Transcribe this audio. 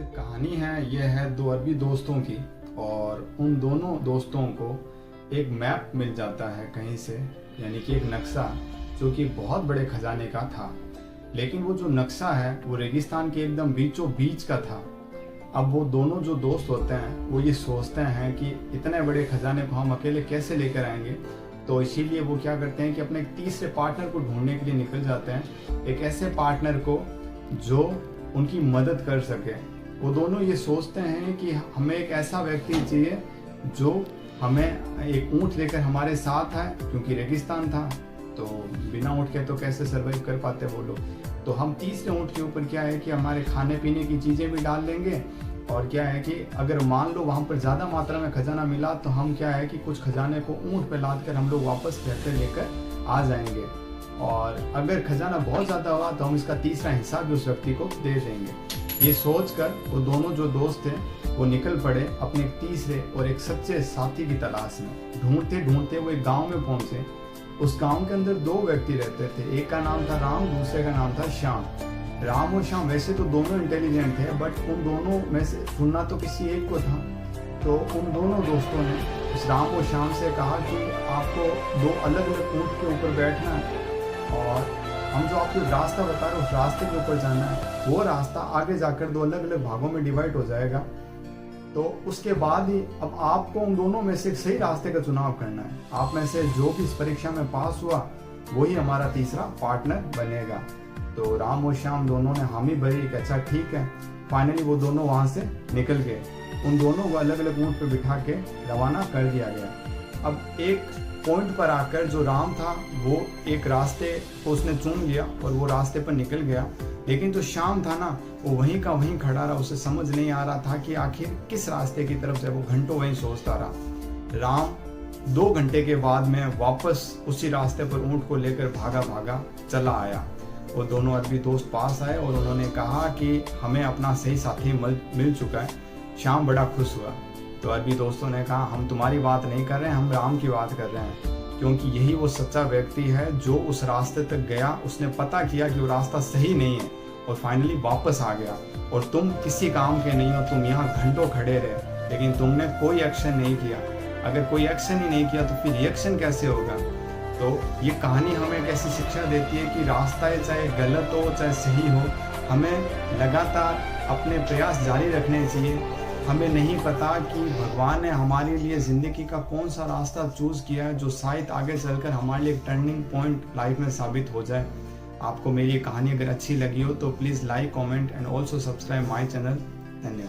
कहानी है, यह है दो अरबी दोस्तों की। और उन दोनों दोस्तों को एक मैप मिल जाता है कहीं से, यानी कि एक नक्शा जो कि बहुत बड़े खजाने का था। लेकिन वो जो नक्शा है वो रेगिस्तान के एकदम बीचों बीच का था। अब वो दोनों जो दोस्त होते हैं वो ये सोचते हैं कि इतने बड़े खजाने को हम अकेले कैसे लेकर आएंगे। तो इसीलिए वो क्या करते हैं कि अपने एक तीसरे पार्टनर को ढूंढने के लिए निकल जाते हैं, एक ऐसे पार्टनर को जो उनकी मदद कर सके। वो दोनों ये सोचते हैं कि हमें एक ऐसा व्यक्ति चाहिए जो हमें एक ऊँट लेकर हमारे साथ है, क्योंकि रेगिस्तान था तो बिना ऊँट के तो कैसे सर्वाइव कर पाते वो लोग। तो हम तीसरे ऊँट के ऊपर क्या है कि हमारे खाने पीने की चीज़ें भी डाल लेंगे, और क्या है कि अगर मान लो वहाँ पर ज़्यादा मात्रा में खजाना मिला तो हम क्या है कि कुछ खजाने को ऊँट पे लाद कर हम लोग वापस घर पे लेकर आ जाएंगे। और अगर खजाना बहुत ज़्यादा हुआ तो हम इसका तीसरा हिस्सा भी उस व्यक्ति को दे देंगे। ये सोचकर वो दोनों जो दोस्त थे वो निकल पड़े अपने तीसरे और एक सच्चे साथी की तलाश में। ढूंढते ढूंढते वो एक गांव में पहुंचे। उस गांव के अंदर दो व्यक्ति रहते थे, एक का नाम था राम, दूसरे का नाम था श्याम। राम और श्याम वैसे तो दोनों इंटेलिजेंट थे, बट उन दोनों में से चुनना तो किसी एक को था। तो उन दोनों दोस्तों ने उस राम और श्याम से कहा कि आपको दो अलग अलग ऊँट के ऊपर बैठना है और हम जो आपको रास्ता बता रहे हैं उस रास्ते के ऊपर जाना है। वो रास्ता आगे जाकर दो अलग अलग भागों में डिवाइड हो जाएगा। तो उसके बाद ही अब आपको उन दोनों में से एक सही रास्ते का चुनाव करना है। आप में से जो भी इस परीक्षा में पास हुआ वही हमारा तीसरा पार्टनर बनेगा। तो राम और श्याम दोनों ने हामी भरी कि अच्छा ठीक है। फाइनली वो दोनों वहाँ से निकल गए। उन दोनों को अलग अलग ऊँट पे बिठा के रवाना कर दिया गया। अब एक पॉइंट पर आकर जो राम था वो एक रास्ते को उसने चुन लिया और वो रास्ते पर निकल गया। लेकिन जो श्याम था ना वो वहीं का वहीं खड़ा रहा। उसे समझ नहीं आ रहा था कि आखिर किस रास्ते की तरफ से। वो घंटों वहीं सोचता रहा। राम 2 घंटे के बाद में वापस उसी रास्ते पर ऊँट को लेकर भागा भागा चला आया। वो दोनों अरबी दोस्त पास आए और उन्होंने कहा कि हमें अपना सही साथी मिल चुका है। श्याम बड़ा खुश हुआ। तो अरबी दोस्तों ने कहा हम तुम्हारी बात नहीं कर रहे हैं, हम राम की बात कर रहे हैं, क्योंकि यही वो सच्चा व्यक्ति है जो उस रास्ते तक गया। उसने पता किया कि वो रास्ता सही नहीं है और फाइनली वापस आ गया। और तुम किसी काम के नहीं हो, तुम यहाँ घंटों खड़े रहे लेकिन तुमने कोई एक्शन नहीं किया। अगर कोई एक्शन ही नहीं किया तो फिर रिएक्शन कैसे होगा। तो ये कहानी हमें कैसी शिक्षा देती है कि रास्ता चाहे गलत हो चाहे सही हो, हमें लगातार अपने प्रयास जारी रखने चाहिए। हमें नहीं पता कि भगवान ने हमारे लिए ज़िंदगी का कौन सा रास्ता चूज़ किया है जो शायद आगे चलकर हमारे लिए एक टर्निंग पॉइंट लाइफ में साबित हो जाए। आपको मेरी ये कहानी अगर अच्छी लगी हो तो please like, comment and also subscribe my channel. धन्यवाद।